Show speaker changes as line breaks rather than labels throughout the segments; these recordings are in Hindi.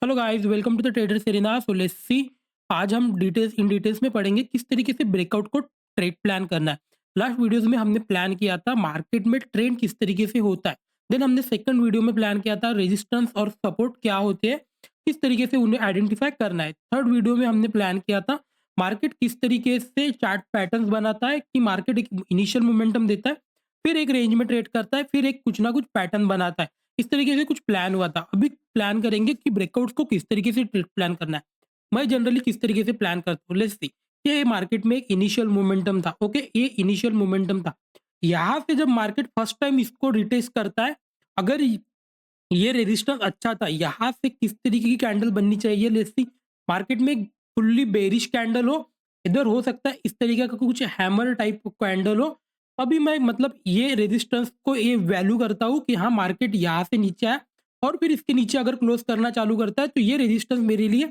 Hello guys, welcome to the trader Serena. So let's see, आज हम डिटेल्स में पढ़ेंगे किस तरीके से ब्रेकआउट को ट्रेड प्लान करना है। लास्ट वीडियोस में हमने प्लान किया था मार्केट में ट्रेंड किस तरीके से होता है। देन हमने सेकंड वीडियो में प्लान किया था रेजिस्टेंस और सपोर्ट क्या होते हैं, किस तरीके से उन्हें आइडेंटिफाई करना है। थर्ड वीडियो में हमने प्लान किया था मार्केट किस तरीके से चार्ट पैटर्न्स बनाता है, कि मार्केट एक इनिशियल मोमेंटम देता है, फिर एक रेंज में ट्रेड करता है, फिर एक कुछ ना कुछ पैटर्न बनाता है। इस तरीके से कुछ प्लान हुआ था। अभी प्लान करेंगे कि ब्रेकआउट्स को किस तरीके से प्लान करना है। मैं जनरली किस तरीके से प्लान करता हूँ, लेट्स सी। ये मार्केट में एक इनिशियल मोमेंटम था। ओके, ये इनिशियल मोमेंटम था। यहाँ से जब मार्केट फर्स्ट टाइम इसको रिटेस्ट करता है, अगर ये रेजिस्टेंस अच्छा था, यहाँ से किस तरीके की कैंडल बननी चाहिए, लेट्स सी। मार्केट में फुल्ली बेरिश कैंडल हो, इधर हो सकता है इस तरीके का कुछ हैमर टाइप कैंडल हो। अभी मैं मतलब ये रेजिस्टेंस को ये वैल्यू करता हूँ कि हाँ, मार्केट यहाँ से नीचे आया और फिर इसके नीचे अगर क्लोज करना चालू करता है तो ये रेजिस्टेंस मेरे लिए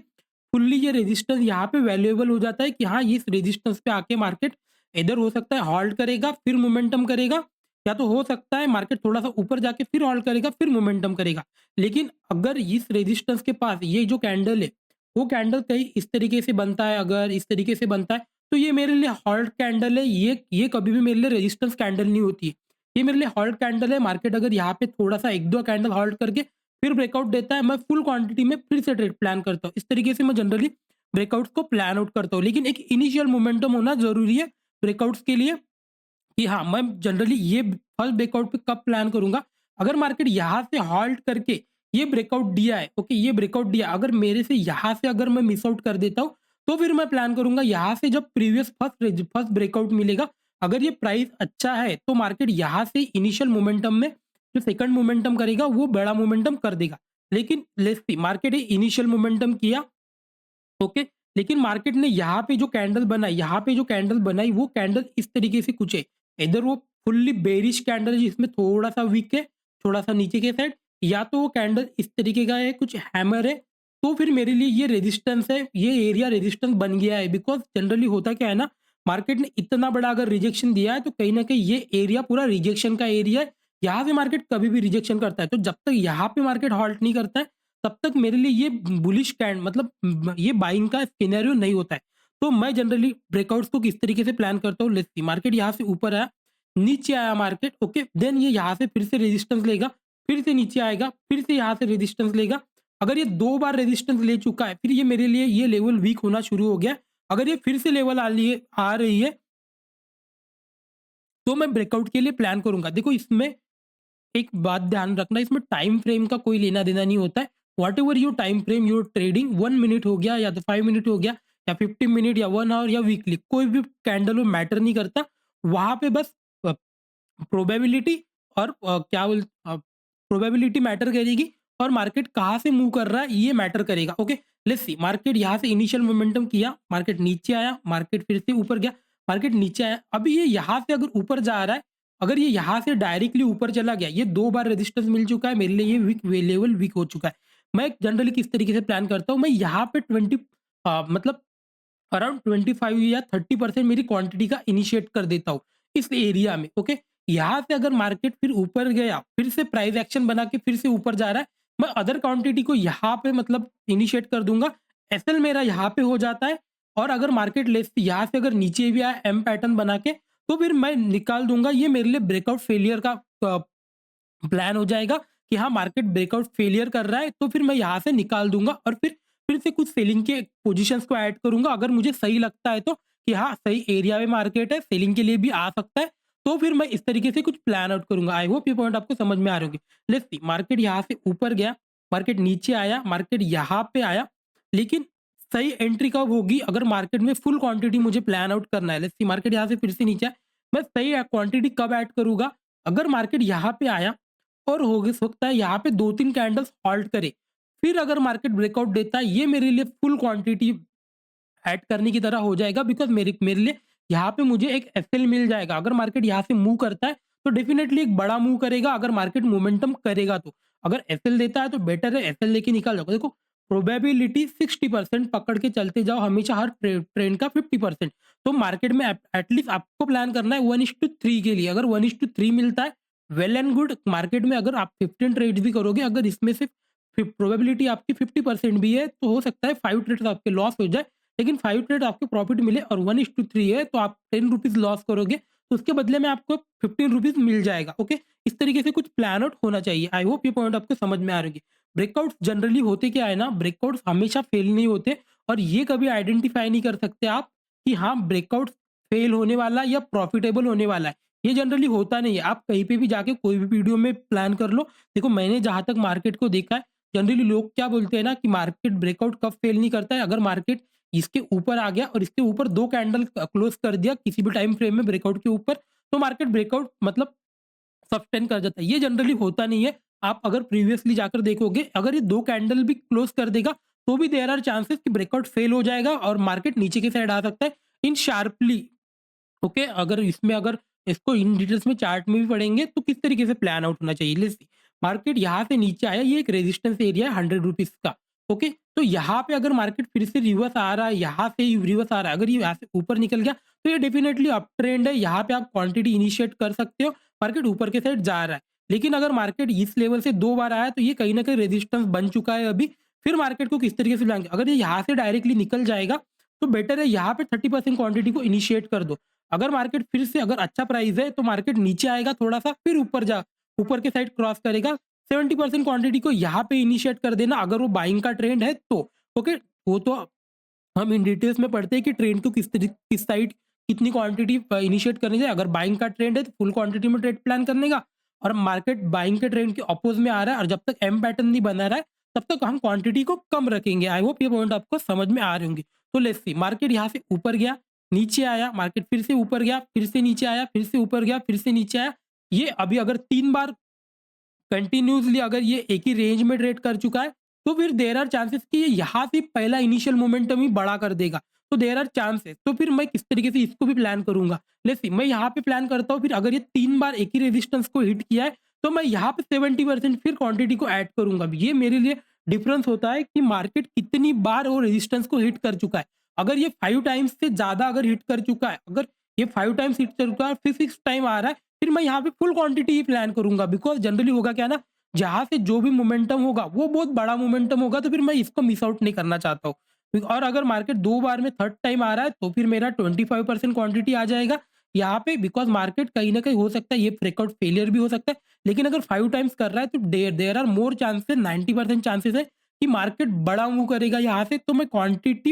फुल्ली, ये रेजिस्टेंस यहाँ पे वैल्यूएबल हो जाता है कि हाँ, इस रेजिस्टेंस पे आके मार्केट इधर हो सकता है हॉल्ट करेगा, फिर मोमेंटम करेगा, या तो हो सकता है मार्केट थोड़ा सा ऊपर जाके फिर हॉल्ट करेगा, फिर मोमेंटम करेगा। लेकिन अगर इस रेजिस्टेंस के पास ये जो कैंडल है, वो कैंडल कहीं इस तरीके से बनता है, अगर इस तरीके से बनता है, तो ये मेरे लिए हॉल्ट कैंडल है। ये कभी भी मेरे लिए रेजिस्टेंस कैंडल नहीं होती है। ये मेरे लिए हॉल्ट कैंडल है। मार्केट अगर यहाँ पे थोड़ा सा 1-2 कैंडल हॉल्ट करके फिर ब्रेकआउट देता है, मैं फुल क्वांटिटी में फिर से ट्रेड प्लान करता हूँ। इस तरीके से मैं जनरली ब्रेकआउट्स को प्लान आउट करता हूँ। लेकिन एक इनिशियल मोमेंटम होना ज़रूरी है ब्रेकआउट्स के लिए, कि हाँ, मैं जनरली ये फर्स्ट ब्रेकआउट पे कब प्लान करूँगा, अगर मार्केट यहाँ से हॉल्ट करके ये ब्रेकआउट दिया है, ओके, ये ब्रेकआउट दिया, अगर मेरे से यहाँ से अगर मैं मिस आउट कर देता हूँ, तो फिर मैं प्लान करूँगा यहाँ से जब प्रीवियस फर्स्ट ब्रेकआउट मिलेगा, अगर ये प्राइस अच्छा है, तो मार्केट यहाँ से इनिशियल मोमेंटम में जो सेकंड मोमेंटम करेगा, वो बड़ा मोमेंटम कर देगा। लेकिन लेट्स सी, मार्केट ये इनिशियल मोमेंटम किया, ओके, लेकिन मार्केट ने यहाँ पे जो कैंडल बनाई, यहाँ पे जो कैंडल बनाई, वो कैंडल इस तरीके से कुछ है। इधर वो फुल्ली बेरिश कैंडल है जिसमें थोड़ा सा वीक है, थोड़ा सा नीचे के साइड, या तो वो कैंडल इस तरीके का है, कुछ हैमर है। तो फिर मेरे लिए ये रेजिस्टेंस है, ये एरिया रेजिस्टेंस बन गया है। बिकॉज जनरली होता क्या है ना, मार्केट ने इतना बड़ा अगर रिजेक्शन दिया है, तो कहीं ना कहीं ये एरिया पूरा रिजेक्शन का एरिया है। यहाँ से मार्केट कभी भी रिजेक्शन करता है, तो जब तक यहाँ पे मार्केट हॉल्ट नहीं करता है, तब तक मेरे लिए ये बुलिश कैंड मतलब ये बाइंग का सिनेरियो नहीं होता है। तो मैं जनरली ब्रेकआउट्स को किस तरीके से प्लान करता हूँ, लेट्स सी। मार्केट यहाँ से ऊपर आया, नीचे आया मार्केट, ओके, देन ये यहाँ से फिर से रेजिस्टेंस लेगा, फिर से नीचे आएगा, फिर से यहाँ से रेजिस्टेंस लेगा। अगर ये 2 बार रेजिस्टेंस ले चुका है, फिर ये मेरे लिए ये लेवल वीक होना शुरू हो गया। अगर ये फिर से लेवल आ रही है, तो मैं ब्रेकआउट के लिए प्लान करूँगा। देखो, इसमें एक बात ध्यान रखना, इसमें टाइम फ्रेम का कोई लेना देना नहीं होता है। Whatever your time frame your trading, 1 minute हो गया या तो 5 मिनट हो गया, या 15 मिनट या 1 आवर या वीकली, कोई भी कैंडल वो मैटर नहीं करता। वहां पे बस प्रोबेबिलिटी और प्रोबेबिलिटी मैटर करेगी, और मार्केट कहाँ से मूव कर रहा है ये मैटर करेगा। ओके, लेट्स सी, मार्केट यहाँ से इनिशियल मोमेंटम किया, मार्केट नीचे आया, मार्केट फिर से ऊपर गया, मार्केट नीचे आया। अभी ये यहाँ से अगर ऊपर जा रहा है, अगर ये यहाँ से डायरेक्टली ऊपर चला गया, ये 2 बार रेजिस्टेंस मिल चुका है मेरे लिए, ये लेवल वीक हो चुका है। मैं जनरली किस तरीके से प्लान करता हूँ, मैं यहाँ पे 20 मतलब अराउंड 25 या 30% मेरी क्वांटिटी का इनिशिएट कर देता हूँ इस एरिया में। ओके, यहाँ से अगर मार्केट फिर ऊपर गया, फिर से प्राइस एक्शन बना के फिर से ऊपर जा रहा है, मैं अदर क्वांटिटी को यहाँ पे मतलब इनिशिएट कर दूंगा। एसएल मेरा यहाँ पे हो जाता है, और अगर मार्केट लेस यहाँ से अगर नीचे भी आया एम पैटर्न बना के, तो फिर मैं निकाल दूंगा। ये मेरे लिए ब्रेकआउट फेलियर का प्लान हो जाएगा कि हाँ, मार्केट ब्रेकआउट फेलियर कर रहा है, तो फिर मैं यहाँ से निकाल दूंगा, और फिर से कुछ सेलिंग के पोजीशंस को ऐड करूंगा। अगर मुझे सही लगता है तो, कि हाँ, सही एरिया में मार्केट है, सेलिंग के लिए भी आ सकता है, तो फिर मैं इस तरीके से कुछ प्लान आउट करूंगा। आई होप ये पॉइंट आपको समझ में आ रहे होंगे। लेट्स सी, मार्केट यहाँ से ऊपर गया, मार्केट नीचे आया, मार्केट यहाँ पे आया, लेकिन सही एंट्री कब होगी, अगर मार्केट में फुल क्वांटिटी मुझे प्लान आउट करना है। लेट्स सी, मार्केट यहाँ से फिर से नीचे आया, मैं सही क्वांटिटी कब ऐड करूंगा, अगर मार्केट यहाँ पे आया और हो सकता है यहाँ पे 2-3 कैंडल्स हॉल्ट करे, फिर अगर मार्केट ब्रेकआउट देता है, ये मेरे लिए फुल क्वांटिटी ऐड करने की तरह हो जाएगा। बिकॉज़ मेरे मेरे लिए यहाँ पे मुझे एक एसएल मिल जाएगा। अगर मार्केट यहाँ से मूव करता है, तो डेफिनिटली एक बड़ा मूव करेगा, अगर मार्केट मोमेंटम करेगा तो। अगर एसएल देता है तो बेटर है, एसएल लेके निकाल जाओ। देखो, प्रोबेबिलिटी 60% पकड़ के चलते जाओ हमेशा, हर ट्रेंड का 50%। तो मार्केट में एटलीस्ट आपको प्लान करना है 1:3 के लिए। अगर 1:3 मिलता है, वेल एंड गुड। मार्केट में अगर आप 15 ट्रेड्स भी करोगे, अगर इसमें से प्रोबेबिलिटी आपकी 50% भी है, तो हो सकता है 5 ट्रेड्स आपके लॉस हो जाए, लेकिन 5 ट्रेड आपको प्रॉफिट मिले और 1:3 है, तो आप 10 रुपीज़ लॉस करोगे, तो उसके बदले में आपको 15 रुपीज़ मिल जाएगा, ओके? इस तरीके से कुछ प्लान आउट होना चाहिए। आई होप ये पॉइंट आपको समझ में आ रही होगी। ब्रेकआउट्स जनरली होते क्या है ना, ब्रेकआउट्स हमेशा फेल नहीं होते और ये कभी आइडेंटिफाई नहीं कर सकते आप कि हाँ, ब्रेकआउट फेल होने वाला या प्रॉफिटेबल होने वाला है। ये जनरली होता नहीं है। आप कहीं पे भी जाके कोई भी वीडियो में प्लान कर लो। देखो, मैंने जहाँ तक मार्केट को देखा है, जनरली लोग क्या बोलते हैं ना कि मार्केट ब्रेकआउट कब फेल नहीं करता है, अगर मार्केट इसके ऊपर आ गया और इसके ऊपर 2 कैंडल क्लोज़ कर दिया किसी भी टाइम फ्रेम में ब्रेकआउट के ऊपर, तो मार्केट ब्रेकआउट मतलब सस्टेन कर जाता है। ये जनरली होता नहीं है। आप अगर प्रीवियसली जाकर देखोगे, अगर ये 2 कैंडल भी क्लोज़ कर देगा, तो भी देयर आर चांसेस कि ब्रेकआउट फेल हो जाएगा और मार्केट नीचे की साइड आ सकता है इन शार्पली। ओके, अगर इसको इन डिटेल्स में चार्ट में भी पढ़ेंगे तो किस तरीके से प्लान आउट होना चाहिए। लेट्स सी, मार्केट यहाँ से नीचे आया, ये एक रेजिस्टेंस एरिया है 100 रुपीज का। ओके, तो यहाँ पे अगर मार्केट फिर से रिवर्स आ रहा है, यहाँ से रिवर्स आ रहा है, अगर ये यहाँ से ऊपर निकल गया तो ये डेफिनेटली अप ट्रेंड है। यहाँ पे आप क्वांटिटी इनिशिएट कर सकते हो, मार्केट ऊपर के साइड जा रहा है। लेकिन अगर मार्केट इस लेवल से 2 बार आया तो ये कहीं ना कहीं रेजिस्टेंस बन चुका है अभी। फिर मार्केट को किस तरीके से लाएंगे, अगर ये यहाँ से डायरेक्टली निकल जाएगा तो बेटर है यहाँ पे 30% क्वांटिटी को इनिशिएट कर दो। अगर मार्केट फिर से अगर अच्छा प्राइस है तो मार्केट नीचे आएगा थोड़ा सा, फिर ऊपर के साइड क्रॉस करेगा। 70% क्वांटिटी को यहाँ पे इनिशिएट कर देना अगर वो बाइंग का ट्रेंड है तो। ओके, वो तो हम इन डिटेल्स में पढ़ते हैं कि ट्रेंड को किस साइड कितनी क्वांटिटी इनिशिएट करनी चाहिए। अगर बाइंग का ट्रेंड है तो फुल क्वांटिटी में ट्रेड प्लान करने का, और मार्केट बाइंग के ट्रेंड के अपोज में आ रहा है और जब तक एम पैटर्न नहीं बना रहा है तब तक हम क्वांटिटी को कम रखेंगे। आई होप ये पॉइंट आपको समझ में आ रहे होंगे। तो लेट्स सी, मार्केट यहाँ से ऊपर गया, नीचे आया, मार्केट फिर से ऊपर गया, फिर से नीचे आया, फिर से ऊपर गया, फिर से नीचे आया। ये अभी अगर 3 बार कंटिन्यूअसली अगर ये एक ही रेंज में ट्रेड कर चुका है, तो फिर देयर आर चांसेस कि ये यहाँ से पहला इनिशियल मोमेंटम ही बड़ा कर देगा। तो देयर आर चांसेस, तो फिर मैं किस तरीके से इसको भी प्लान करूँगा। लेट्स सी, मैं यहाँ पे प्लान करता हूँ, फिर अगर ये 3 बार एक ही रेजिस्टेंस को हिट किया है, तो मैं यहाँ पे 70% फिर क्वांटिटी को ऐड करूँगा। ये मेरे लिए डिफरेंस होता है कि मार्केट कितनी बार वो रेजिस्टेंस को हिट कर चुका है। अगर ये 5 टाइम्स से ज़्यादा अगर हिट कर चुका है, अगर ये 5 टाइम्स हिट कर चुका है, फिर 6 टाइम आ रहा है, फिर मैं यहाँ पे फुल क्वांटिटी ही प्लान करूँगा। बिकॉज़ जनरली होगा क्या ना, जहाँ से जो भी मोमेंटम होगा वो बहुत बड़ा मोमेंटम होगा, तो फिर मैं इसको मिस आउट नहीं करना चाहता हूँ। और अगर मार्केट 2 बार में थर्ड टाइम आ रहा है तो फिर मेरा 25% क्वांटिटी आ जाएगा यहाँ पे। बिकॉज़ मार्केट कहीं न कहीं हो सकता है ये ब्रेकआउट फेलियर भी हो सकता है। लेकिन अगर 5 टाइम्स कर रहा है तो there are more chances, 90% chances है कि मार्केट बड़ा मूव करेगा यहाँ से, तो मैं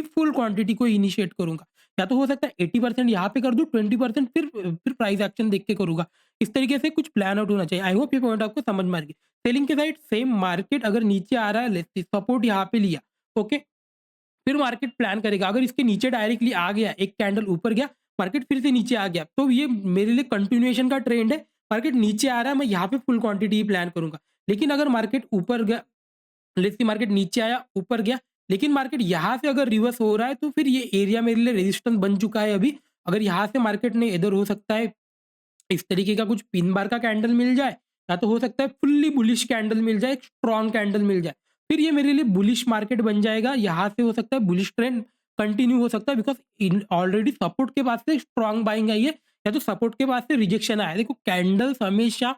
फुल क्वांटिटी को इनिशिएट करूँगा। या तो हो सकता है 80% यहाँ पे कर दूँ, 20% फिर प्राइस एक्शन देख के करूँगा। इस तरीके से कुछ प्लान आउट होना चाहिए। आई होप ये पॉइंट आपको समझ में आ गई। सेलिंग के साइड सेम, मार्केट अगर नीचे आ रहा है, लेट्स सी सपोर्ट यहाँ पे लिया, ओके, फिर मार्केट प्लान करेगा। अगर इसके नीचे डायरेक्टली आ गया, एक कैंडल ऊपर गया, मार्केट फिर से नीचे आ गया, तो ये मेरे लिए कंटिन्यूएशन का ट्रेंड है। मार्केट नीचे आ रहा है, मैं यहाँ पे फुल क्वांटिटी ही प्लान करूंगा। लेकिन अगर मार्केट ऊपर गया, लेट्स सी मार्केट नीचे आया, ऊपर गया, लेकिन मार्केट यहाँ से अगर रिवर्स हो रहा है तो फिर ये एरिया मेरे लिए रेजिस्टेंस बन चुका है अभी। अगर यहाँ से मार्केट ने इधर हो सकता है इस तरीके का कुछ पिन बार का कैंडल मिल जाए, या तो हो सकता है फुल्ली बुलिश कैंडल मिल जाए, एक स्ट्रॉन्ग कैंडल मिल जाए, फिर ये मेरे लिए बुलिश मार्केट बन जाएगा। यहाँ से हो सकता है बुलिश ट्रेंड कंटिन्यू हो सकता है, बिकॉज ऑलरेडी सपोर्ट के पास से स्ट्रॉन्ग बाइंग आई है, या तो सपोर्ट के पास से रिजेक्शन आया है। देखो, कैंडल्स हमेशा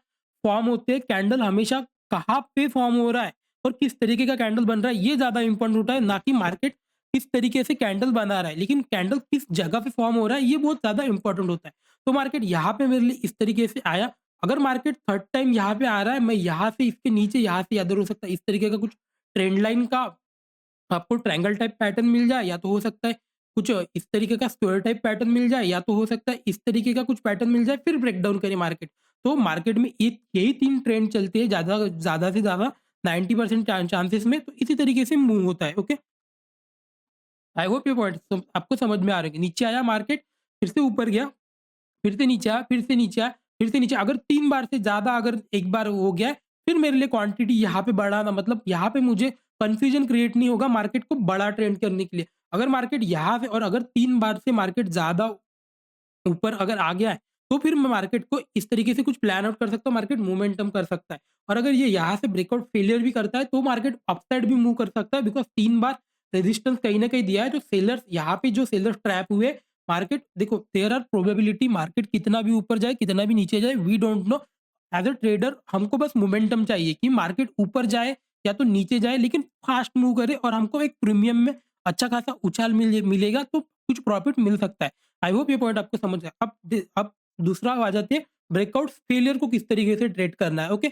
फॉर्म होते हैं, कैंडल हमेशा कहाँ पे फॉर्म हो रहा है और किस तरीके का कैंडल बन रहा है, ये ज्यादा इंपॉर्टेंट होता है, ना कि मार्केट किस तरीके से कैंडल बना रहा है। लेकिन कैंडल किस जगह पे फॉर्म हो रहा है ये बहुत ज्यादा इंपॉर्टेंट होता है। तो मार्केट यहाँ पे मेरे लिए इस तरीके से आया। अगर मार्केट थर्ड टाइम यहाँ पे आ रहा है, मैं यहाँ से इसके नीचे, यहाँ से इधर हो सकता है इस तरीके का कुछ ट्रेंड लाइन का आपको ट्रायंगल टाइप पैटर्न मिल जाए, या तो हो सकता है कुछ इस तरीके का स्क्वायर टाइप पैटर्न मिल जाए, या तो हो सकता है इस तरीके का कुछ पैटर्न मिल जाए, फिर ब्रेक डाउन करे मार्केट। तो मार्केट में एक यही 3 ट्रेंड चलते हैं ज़्यादा ज़्यादा से ज़्यादा 90% चांसेस में, तो इसी तरीके से मूव होता है। ओके, आई होप ये पॉइंट आपको समझ में आ रहे हैं। नीचे आया मार्केट, फिर से ऊपर गया, फिर से नीचे आया, फिर से नीचे आया, फिर से नीचे, अगर 3 बार से ज़्यादा अगर एक बार हो गया है, फिर मेरे लिए क्वांटिटी यहाँ पे बढ़ाना, मतलब यहाँ पे मुझे कन्फ्यूजन क्रिएट नहीं होगा मार्केट को बड़ा ट्रेंड करने के लिए। अगर मार्केट यहाँ से और अगर 3 बार से मार्केट ज़्यादा ऊपर अगर आ गया है, तो फिर मैं मार्केट को इस तरीके से कुछ प्लान आउट कर सकता हूँ, मार्केट मोमेंटम कर सकता है। और अगर ये यहाँ से ब्रेकआउट फेलियर भी करता है, तो मार्केट अपसाइड भी मूव कर सकता है, बिकॉज़ 3 बार रेजिस्टेंस कहीं न कहीं दिया है, तो सेलर्स यहाँ पे जो सेलर्स ट्रैप हुए, मार्केट देखो देयर आर प्रोबेबिलिटी मार्केट कितना भी ऊपर जाए, कितना भी नीचे जाए, we don't know. As a trader हमको बस मोमेंटम चाहिए कि मार्केट ऊपर जाए या तो नीचे जाए लेकिन फास्ट मूव करे और हमको एक प्रीमियम में अच्छा खासा उछाल मिलेगा तो कुछ प्रॉफिट मिल सकता है। आई होप ये पॉइंट आपको समझ आया। अब दूसरा आ जाते हैं ब्रेकआउट फेलियर को किस तरीके से ट्रेड करना है। ओके,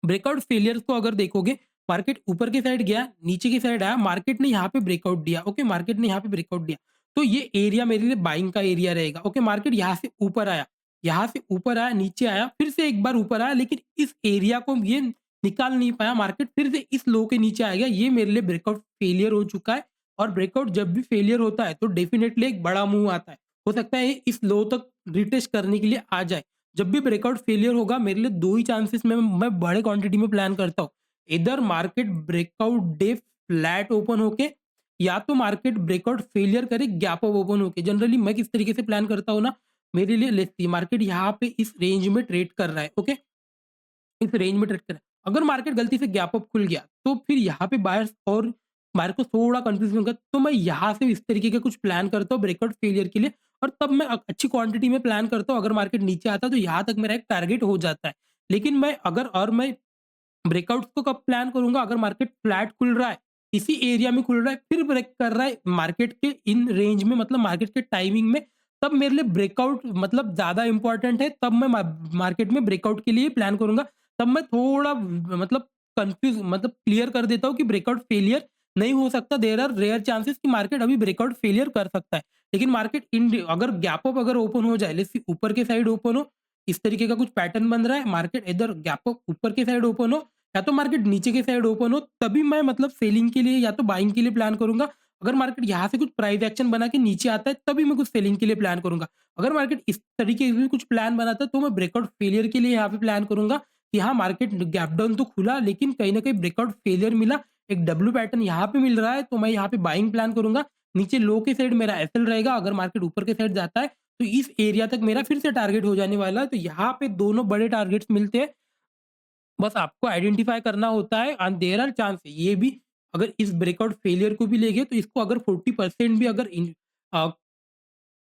ब्रेकआउट फेलियर्स को अगर देखोगे, मार्केट ऊपर की साइड गया, नीचे की साइड आया, मार्केट ने यहाँ पे ब्रेकआउट दिया। ओके, मार्केट ने यहाँ पे ब्रेकआउट दिया, तो ये एरिया मेरे लिए बाइंग का एरिया रहेगा। ओके, मार्केट यहाँ से ऊपर आया, यहाँ से ऊपर आया, नीचे आया, फिर से एक बार ऊपर आया, लेकिन इस एरिया को ये निकाल नहीं पाया, मार्केट फिर से इस लो के नीचे आ गया। ये मेरे लिए ब्रेकआउट फेलियर हो चुका है। और ब्रेकआउट जब भी फेलियर होता है तो डेफिनेटली एक बड़ा मूव आता है। हो सकता है ये इस लो तक रिटेस्ट करने के लिए आ जाए। जब भी ब्रेकआउट फेलियर होगा मेरे लिए 2 ही चांसेस में मैं बड़े क्वांटिटी में प्लान करता हूँ। इधर market breakout day flat open होके, या तो मार्केट ब्रेकआउट फेलियर करे गैप अप ओपन होके। जनरली मैं किस तरीके से प्लान करता हूँ ना, मेरे लिए लेट्स सी मार्केट यहाँ पे इस रेंज में ट्रेड कर रहा है। ओके, इस रेंज में ट्रेड कर रहा है। अगर मार्केट गलती से गैप अप खुल गया तो फिर यहाँ पे बायर्स और बायर को थोड़ा कंफ्यूजन होगा, तो मैं यहाँ से इस तरीके का कुछ प्लान करता हूँ ब्रेकआउट फेलियर के लिए। और तब मैं अच्छी क्वांटिटी में प्लान करता हूँ। अगर मार्केट नीचे आता है तो यहाँ तक मेरा एक टारगेट हो जाता है। लेकिन मैं ब्रेकआउट को कब प्लान करूंगा, अगर मार्केट फ्लैट खुल रहा है, इसी एरिया में खुल रहा है, फिर ब्रेक कर रहा है मार्केट के इन रेंज में, मतलब मार्केट के टाइमिंग में, तब मेरे लिए ब्रेकआउट मतलब ज्यादा इंपॉर्टेंट है। तब मैं मार्केट में ब्रेकआउट के लिए प्लान करूंगा। तब मैं थोड़ा मतलब कंफ्यूज मतलब क्लियर कर देता हूँ कि ब्रेकआउट फेलियर नहीं हो सकता। देयर आर रेयर चांसेस कि मार्केट अभी ब्रेकआउट फेलियर कर सकता है। लेकिन मार्केट इन अगर गैप अप अगर ओपन हो जाए, जैसे ऊपर के साइड ओपन हो, इस तरीके का कुछ पैटर्न बन रहा है, मार्केट इधर गैप अप ऊपर के साइड ओपन हो, या तो मार्केट नीचे के साइड ओपन हो, तभी मैं मतलब सेलिंग के लिए या तो बाइंग के लिए प्लान करूंगा। अगर मार्केट यहाँ से कुछ प्राइस एक्शन बना के नीचे आता है तभी मैं कुछ सेलिंग के लिए प्लान करूंगा। अगर मार्केट इस तरीके से कुछ प्लान बनाता है तो मैं ब्रेकआउट फेलियर के लिए यहाँ पे प्लान करूंगा कि हाँ मार्केट गैप डाउन तो खुला लेकिन कहीं ना कहीं ब्रेकआउट फेलियर मिला, एक डब्ल्यू पैटर्न यहाँ पे मिल रहा है, तो मैं यहाँ पे बाइंग प्लान करूंगा। नीचे लो के साइड मेरा एसएल रहेगा। अगर मार्केट ऊपर के साइड जाता है तो इस एरिया तक मेरा फिर से टारगेट हो जाने वाला है। तो यहाँ पे दोनों बड़े टारगेट्स मिलते हैं। बस आपको आइडेंटिफाई करना होता है एंड देयर आर चांस ये भी, अगर इस ब्रेकआउट फेलियर को भी लेंगे तो इसको अगर 40% भी अगर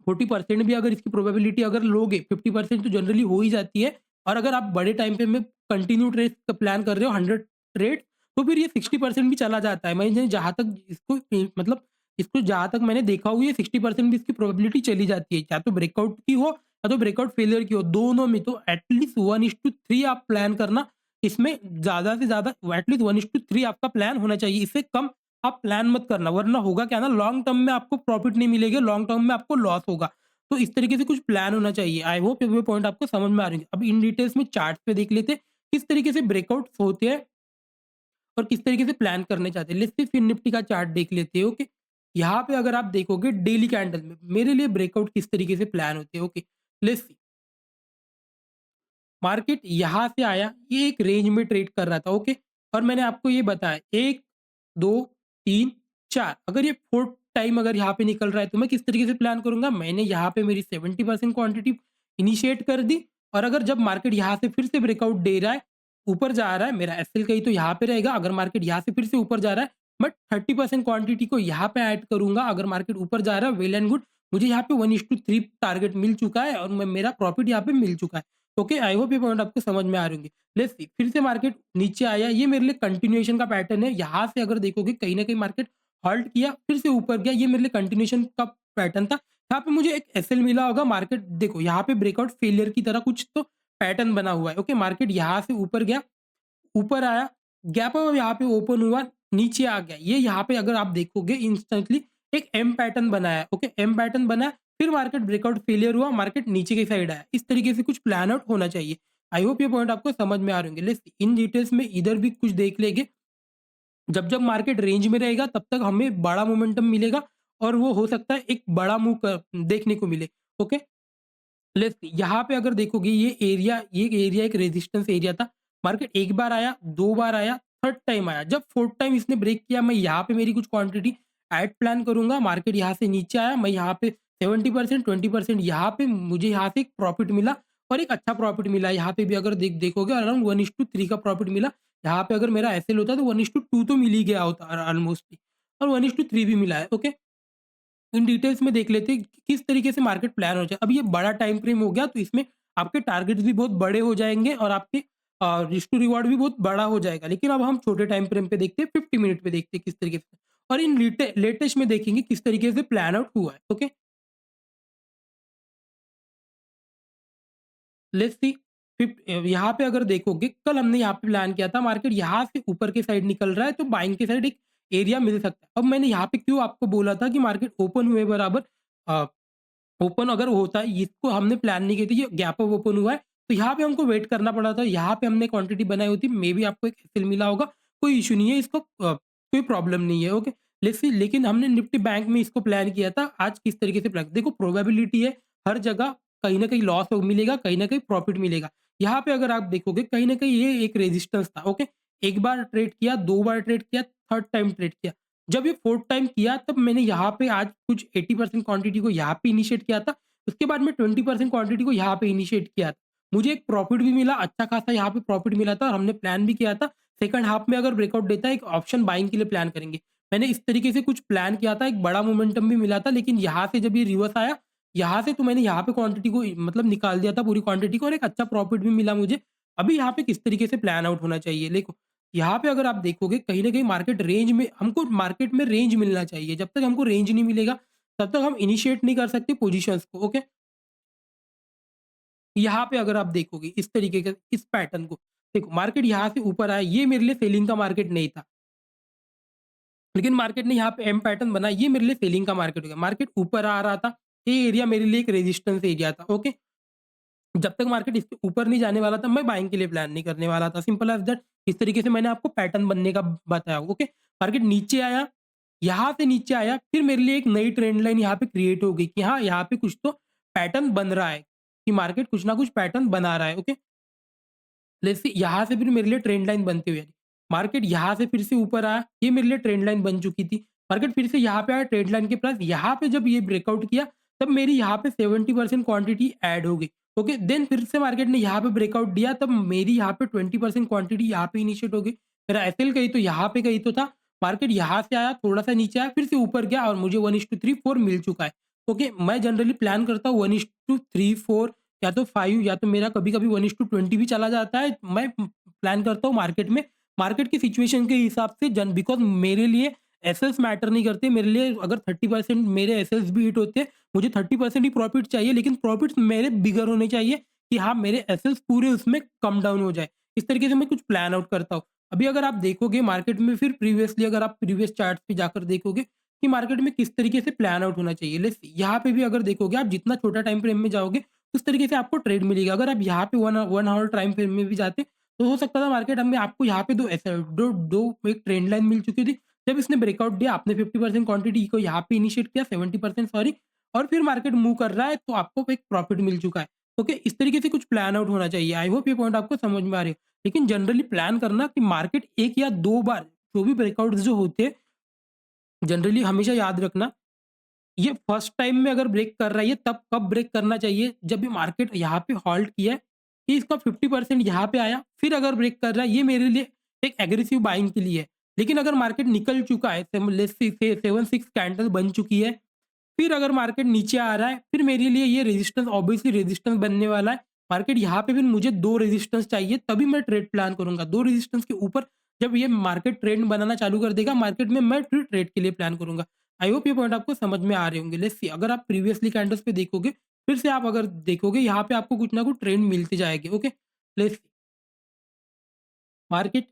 40% भी अगर इसकी प्रोबेबिलिटी अगर लोगे, 50% तो जनरली हो ही जाती है। और अगर आप बड़े टाइम पे में कंटिन्यू ट्रेड का प्लान कर रहे हो 100 ट्रेड, तो फिर ये 60% भी चला जाता है। मैंने जहाँ तक इसको मतलब इसको जहाँ तक मैंने देखा हुआ है 60% भी इसकी प्रोबेबिलिटी चली जाती है, या तो ब्रेकआउट की हो या तो ब्रेकआउट फेलियर की हो, दोनों में तो एटलीस्ट 1:3 आप प्लान करना। इसमें ज़्यादा से ज़्यादा एटलीस्ट 1:3 आपका प्लान होना चाहिए। इससे कम आप प्लान मत करना, वरना होगा क्या ना, लॉन्ग टर्म में आपको प्रॉफिट नहीं मिलेगा, लॉन्ग टर्म में आपको लॉस होगा। तो इस तरीके से कुछ प्लान होना चाहिए। आई होप ये पॉइंट आपको समझ में आ रही है। अब इन डिटेल्स में चार्ट पे देख लेते हैं किस तरीके से ब्रेकआउट्स होते हैं और किस तरीके से प्लान करने चाहते हैं। लेट्स फिर निफ्टी का चार्ट देख लेते हैं। ओके, यहाँ पे अगर आप देखोगे डेली कैंडल में मेरे लिए ब्रेकआउट किस तरीके से प्लान होते हैं। ओके, लेट्स सी मार्केट यहाँ से आया, ये एक रेंज में ट्रेड कर रहा था। ओके, और मैंने आपको ये बताया 1 2 3 4, अगर ये फोर्थ टाइम अगर यहाँ पे निकल रहा है तो मैं किस तरीके से प्लान करूंगा। मैंने यहाँ पे मेरी 70% क्वांटिटी इनिशिएट कर दी। और अगर जब मार्केट यहाँ से फिर से ब्रेकआउट दे रहा है, ऊपर जा रहा है, मेरा एसएल कहीं तो यहाँ पे रहेगा। अगर मार्केट यहाँ से फिर से ऊपर जा रहा है, मैं 30% क्वांटिटी को यहाँ पे ऐड करूंगा। अगर मार्केट ऊपर जा रहा है, वेल एंड गुड, मुझे यहाँ पे 1:3 टारगेट मिल चुका है और मेरा प्रॉफिट यहाँ पे मिल चुका है। ओके, आई होप ये पॉइंट आपको समझ में आ रहे होंगे। लेट्स सी फिर से मार्केट नीचे आया, ये मेरे लिए कंटिन्यूएशन का पैटर्न है। यहाँ से अगर देखोगे कहीं ना कहीं मार्केट हॉल्ट किया, फिर से ऊपर गया, ये मेरे लिए कंटिन्यूएशन का पैटर्न था। यहाँ पे मुझे एक एसएल मिला होगा। मार्केट देखो यहाँ पे ब्रेकआउट फेलियर की तरह कुछ तो पैटर्न बना हुआ है। ओके, मार्केट यहाँ से ऊपर गया, ऊपर आया, गैप अप यहाँ पे ओपन हुआ, नीचे आ गया। ये यहाँ पे अगर आप देखोगे इंस्टेंटली एक एम पैटर्न बनाया। ओके, एम पैटर्न बना, फिर मार्केट ब्रेकआउट फेलियर हुआ, मार्केट नीचे की साइड आया। इस तरीके से कुछ प्लान आउट होना चाहिए। आई होप ये पॉइंट आपको समझ में आ रहे होंगे। लेट्स इन डिटेल्स में इधर भी कुछ देख लेंगे। जब जब मार्केट रेंज में रहेगा तब तक हमें बड़ा मोमेंटम मिलेगा और वो हो सकता है एक बड़ा मूव देखने को मिले। ओके, लेट्स यहाँ पे अगर देखोगे ये एरिया एक रेजिस्टेंस एरिया था। मार्केट एक बार आया, दो बार आया, थर्ड टाइम आया। जब फोर्थ टाइम इसने ब्रेक किया, मैं यहाँ पे मेरी कुछ क्वांटिटी ऐड प्लान करूंगा। मार्केट यहाँ से नीचे आया, मैं यहाँ पे 70% 20% यहाँ पे मुझे यहाँ से एक प्रॉफिट मिला और एक अच्छा प्रॉफिट मिला। यहाँ पे भी अगर देखोगे अराउंड 1:3 का प्रॉफिट मिला। यहाँ पे अगर मेरा एसएल होता तो 1:2 तो मिल ही गया होता ऑलमोस्ट, और 1:3 भी मिला है। ओके, इन डिटेल्स में देख लेते हैं कि किस तरीके से मार्केट प्लान हो जाए। अब ये बड़ा टाइम फ्रेम हो गया तो इसमें आपके टारगेट्स भी बहुत बड़े हो जाएंगे और आपके रिस्क टू रिवॉर्ड भी बहुत बड़ा हो जाएगा। लेकिन अब हम छोटे टाइम फ्रेम पे देखते हैं, 50 मिनट पे देखते हैं किस तरीके से, और इन लेटेस्ट में देखेंगे किस तरीके से प्लान आउट हुआ है। Okay, let's see. यहाँ पे अगर देखोगे, कल हमने यहाँ पे प्लान किया था, मार्केट यहाँ से ऊपर के साइड निकल रहा है तो बाइंग के साइड एक एरिया मिल सकता है। अब मैंने यहाँ पे क्यों आपको बोला था कि मार्केट ओपन हुए बराबर, ओपन अगर होता है, इसको हमने प्लान नहीं की थी, ये गैप अप ओपन हुआ है, तो यहाँ पे हमको वेट करना पड़ा था। यहाँ पे हमने क्वांटिटी बनाई होती, मे बी आपको एक एसएल मिला होगा, कोई इशू नहीं है, इसको कोई प्रॉब्लम नहीं है। ओके, लेकिन हमने निफ्टी बैंक में इसको प्लान किया था। आज किस तरीके से प्लान, देखो प्रोबेबिलिटी है, हर जगह कहीं ना कहीं लॉस मिलेगा, कहीं ना कहीं प्रॉफिट मिलेगा। यहाँ पे अगर आप देखोगे, कहीं ना कहीं ये एक रेजिस्टेंस था। ओके, एक बार ट्रेड किया, दो बार ट्रेड किया, थर्ड टाइम ट्रेड किया, जब ये फोर्थ टाइम किया तब मैंने यहाँ पे आज कुछ 80% क्वांटिटी को यहाँ पे इनिशिएट किया था। उसके बाद में 20% क्वांटिटी को यहाँ पे इनिशिएट किया था। मुझे एक प्रॉफिट भी मिला, अच्छा खासा यहाँ पे प्रॉफिट मिला था, और हमने प्लान भी किया था सेकंड हाफ में अगर ब्रेकआउट देता है एक ऑप्शन बाइंग के लिए प्लान करेंगे। मैंने इस तरीके से कुछ प्लान किया था, एक बड़ा मोमेंटम भी मिला था, लेकिन यहाँ से जब ये रिवर्स आया, यहाँ से तो मैंने यहाँ पे क्वांटिटी को मतलब निकाल दिया था पूरी क्वांटिटी को, और एक अच्छा प्रॉफिट भी मिला मुझे। अभी यहाँ पे किस तरीके से प्लान आउट होना चाहिए, देखो यहाँ पे अगर आप देखोगे, कहीं न कहीं मार्केट रेंज में, हमको मार्केट में रेंज मिलना चाहिए। जब तक हमको रेंज नहीं मिलेगा, तब तक हम इनिशिएट नहीं कर सकते पोज़ीशंस को। ओके? यहाँ पे अगर आप देखोगे इस तरीके के इस पैटर्न को, देखो मार्केट यहाँ से ऊपर आया, ये मेरे लिए सेलिंग का मार्केट नहीं था। लेकिन मार्केट ने यहाँ पे एम पैटर्न बना, ये मेरे लिए सेलिंग का मार्केट हो गया। मार्केट ऊपर आ रहा था, ये एरिया मेरे लिए एक रेजिस्टेंस एरिया था। ओके? जब तक मार्केट इसके ऊपर नहीं जाने वाला था, मैं बाइंग के लिए प्लान नहीं करने वाला था। Simple as that. इस तरीके से मैंने आपको पैटर्न बनने का बताया। ओके? मार्केट नीचे आया, यहाँ से नीचे आया, फिर मेरे लिए एक नई ट्रेंड लाइन यहाँ पे क्रिएट हो गई कि हाँ, यहाँ पे कुछ तो पैटर्न बन रहा है, कि मार्केट कुछ ना कुछ पैटर्न बना रहा है। ओके? लेट्स सी, यहाँ से फिर मेरे लिए ट्रेंड लाइन बनती हुई आई। मार्केट यहाँ से फिर से ऊपर आया, ये मेरे लिए ट्रेंड लाइन बन चुकी थी। मार्केट फिर से यहाँ पे आया ट्रेंड लाइन के पास, यहाँ पे जब ये ब्रेकआउट किया, तब मेरी यहाँ पे 70% क्वांटिटी ऐड हो गई। ओके, देन फिर से मार्केट ने यहाँ पे ब्रेकआउट दिया, तब मेरी यहाँ पे 20% क्वांटिटी यहाँ पे इनिशिएट हो गई। मेरा एसएल कहीं तो यहाँ पे कहीं तो था। मार्केट यहाँ से आया, थोड़ा सा नीचे आया, फिर से ऊपर गया, और मुझे 1:3 4 मिल चुका है। ओके, मैं जनरली प्लान करता हूँ 1:3 4, या तो 5, या तो मेरा कभी-कभी 1:20 भी चला जाता है। मैं प्लान करता हूँ मार्केट में, मार्केट की सिचुएशन के हिसाब से, जन बिकॉज़ मेरे लिए एसेट्स मैटर नहीं करते। मेरे लिए अगर 30% मेरे एसेट्स भी हिट होते हैं, मुझे 30% ही प्रॉफिट चाहिए, लेकिन प्रॉफिट्स मेरे बिगर होने चाहिए, कि हाँ, मेरे एसेट्स पूरे उसमें कम डाउन हो जाए। इस तरीके से मैं कुछ प्लान आउट करता हूँ। अभी अगर आप देखोगे मार्केट में, फिर प्रीवियसली अगर आप प्रीवियस चार्ट्स पे जाकर देखोगे कि मार्केट में किस तरीके से प्लान आउट होना चाहिए। यहाँ पे भी अगर देखोगे, आप जितना छोटा टाइम फ्रेम में जाओगे, उस तरीके से आपको ट्रेड मिलेगा। अगर आप यहाँ पे 1 आवर टाइम फ्रेम में भी जाते, तो हो सकता था मार्केट हमें आपको यहाँ पे 2 ऐसे दो दो एक ट्रेंड लाइन मिल चुकी थी। जब इसने ब्रेकआउट दिया, आपने 50% क्वांटिटी को यहाँ पे इनिशिएट किया, 70% सॉरी, और फिर मार्केट मूव कर रहा है, तो आपको एक प्रॉफिट मिल चुका है। ओके, इस तरीके से कुछ प्लान आउट होना चाहिए। आई होप ये पॉइंट आपको समझ में आ रही है। लेकिन जनरली प्लान करना कि मार्केट 1 या 2 बार, जो भी ब्रेकआउट्स जो होते हैं, जनरली हमेशा याद रखना, ये फर्स्ट टाइम में अगर ब्रेक कर रहा है, ये तब कब ब्रेक करना चाहिए, जब ये मार्केट यहाँ पे हॉल्ट किया है, कि इसका 50% यहाँ पे आया, फिर अगर ब्रेक कर रहा है, ये मेरे लिए एक एग्रेसिव बाइंग के लिए है। लेकिन अगर मार्केट निकल चुका है, लेट्स से 7-6 कैंडल बन चुकी है, फिर अगर मार्केट नीचे आ रहा है, फिर मेरे लिए ये रेजिस्टेंस, ऑब्वियसली रेजिस्टेंस बनने वाला है। मार्केट यहाँ पे फिर मुझे 2 रेजिस्टेंस चाहिए, तभी मैं ट्रेड प्लान करूँगा। 2 रेजिस्टेंस के ऊपर जब ये मार्केट ट्रेंड बनाना चालू कर देगा मार्केट में, मैं फिर ट्रेड के लिए प्लान करूँगा। आई होप ये पॉइंट आपको समझ में आ रहे होंगे। लेट्स सी, अगर आप प्रीवियसली कैंडल्स पे देखोगे, फिर से आप अगर देखोगे, यहाँ पे आपको कुछ ना कुछ ट्रेंड मिलते जाएँगे। ओके, लेट्स मार्केट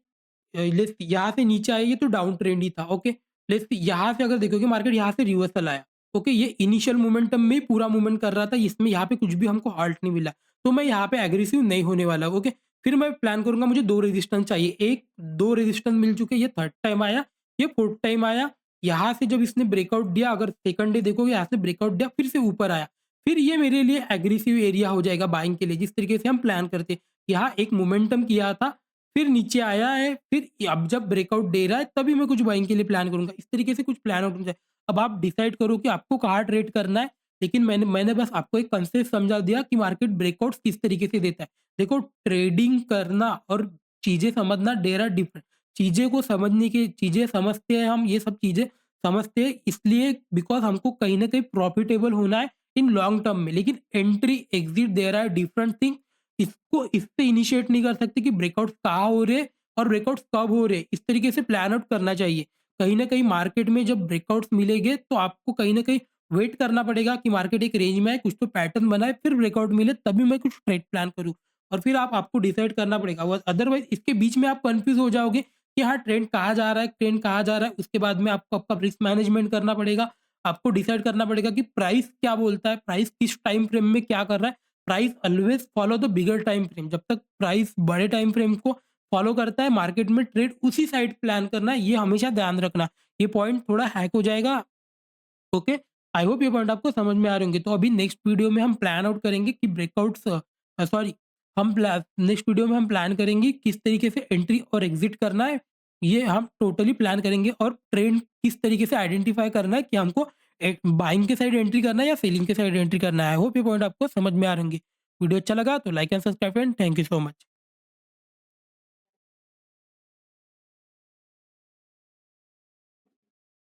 लेट्स यहाँ से नीचे आई है, तो डाउन ट्रेंड ही था। ओके, लेट्स यहाँ से अगर देखोगे, मार्केट यहाँ से रिवर्सल आया। ओके, ये इनिशियल मोमेंटम में पूरा मूवमेंट कर रहा था, इसमें यहाँ पे कुछ भी हमको हॉल्ट नहीं मिला, तो मैं यहाँ पे एग्रेसिव नहीं होने वाला। ओके, फिर मैं प्लान करूंगा, मुझे 2 रेजिस्टेंस चाहिए, एक 2 रेजिस्टेंस मिल चुके, ये थर्ड टाइम आया, ये फोर्थ टाइम आया। यहाँ से जब इसने ब्रेकआउट दिया, अगर सेकंड डे देखोगे, यहाँ से ब्रेकआउट दिया, फिर से ऊपर आया, फिर ये मेरे लिए एग्रेसिव एरिया हो जाएगा बाइंग के लिए, जिस तरीके से हम प्लान करते। यहाँ एक मोमेंटम किया था, फिर नीचे आया है, फिर अब जब ब्रेकआउट दे रहा है, तभी मैं कुछ बाइंग के लिए प्लान करूँगा। इस तरीके से कुछ प्लान आउट होना चाहिए। अब आप डिसाइड करो कि आपको कहाँ ट्रेड करना है, लेकिन मैंने बस आपको एक कंसेप्ट समझा दिया कि मार्केट ब्रेकआउट्स किस तरीके से देता है। देखो, ट्रेडिंग करना और चीज़ें समझना देयर आर डिफरेंट। चीज़ें को समझने की चीज़ें समझते हैं हम, ये सब चीज़ें समझते हैं इसलिए बिकॉज़ हमको कहीं न कहीं प्रॉफिटेबल होना है इन लॉन्ग टर्म में। लेकिन entry, exit, there are different thing. इसको इससे इनिशिएट नहीं कर सकते कि ब्रेकआउट्स कहाँ हो रहे हैं और ब्रेकआउट्स कब हो रहे हैं। इस तरीके से प्लान आउट करना चाहिए। कहीं न कहीं मार्केट में जब ब्रेकआउट्स मिलेंगे तो आपको कहीं न कहीं वेट करना पड़ेगा कि मार्केट एक रेंज में है, कुछ तो पैटर्न बनाए, फिर ब्रेकआउट मिले तभी मैं कुछ ट्रेड प्लान करूँ। और फिर आपको डिसाइड करना पड़ेगा। व अदरवाइज़ इसके बीच में आप कन्फ्यूज़ हो जाओगे कि हाँ, ट्रेंड कहाँ जा रहा है, ट्रेंड कहाँ जा रहा है। उसके बाद में आपको आपका रिस्क मैनेजमेंट करना पड़ेगा। आपको डिसाइड करना पड़ेगा कि प्राइस क्या बोलता है, प्राइस किस टाइम फ्रेम में क्या कर रहा है। Price always follow the bigger time frame. जब तक प्राइस बड़े टाइम फ्रेम को फॉलो करता है मार्केट में ट्रेड उसी साइड प्लान करना है, ये हमेशा ध्यान रखना। ये पॉइंट थोड़ा हैक हो जाएगा। ओके, आई होप ये पॉइंट आपको समझ में आ रहे होंगे। तो अभी नेक्स्ट वीडियो में हम प्लान आउट करेंगे कि ब्रेकआउट्स सॉरी हम नेक्स्ट वीडियो में हम प्लान करेंगे किस तरीके से एंट्री और एग्जिट करना है। ये हम टोटली प्लान करेंगे और ट्रेंड किस तरीके से आइडेंटिफाई करना है कि हमको एक बाइंग के साइड एंट्री करना है या सेलिंग के साइड एंट्री करना है। आई होप ये पॉइंट आपको समझ में आ रहे होंगे। वीडियो अच्छा लगा तो like and subscribe, and thank you so much.